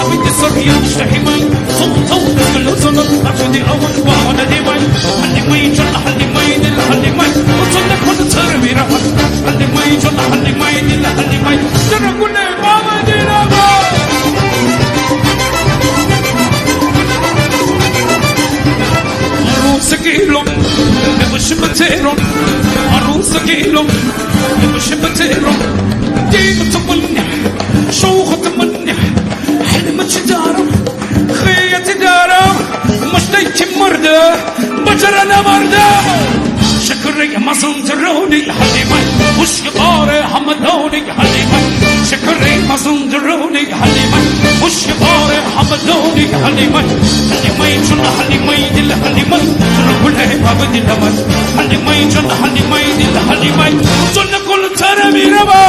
من السر يشتهي مي صوت كل صوت أخذ أول وعلى دي مي حلي مي جل حلي مي دل حلي مي وصلنا كل تربي رفض حلي مي جل حلي مي دل حلي مي ترى كل ماما دي رفض عروسكيلو نبش بتيرو عروسكيلو نبش بتيرو دين تمنح شوخ تمنح حلم تدارم خية تدارم مش ديك مردة بجرنا مردة شكري ما صندروني حليمي وش يطاري حمدوني حليمي شكري ما صندروني حليمي وش يطاري حمدوني حليمي حليمي جل حليمي دل حليمي جل كل باب دل حليمي جل حليمي دل حليمي جل كل ترى بيربو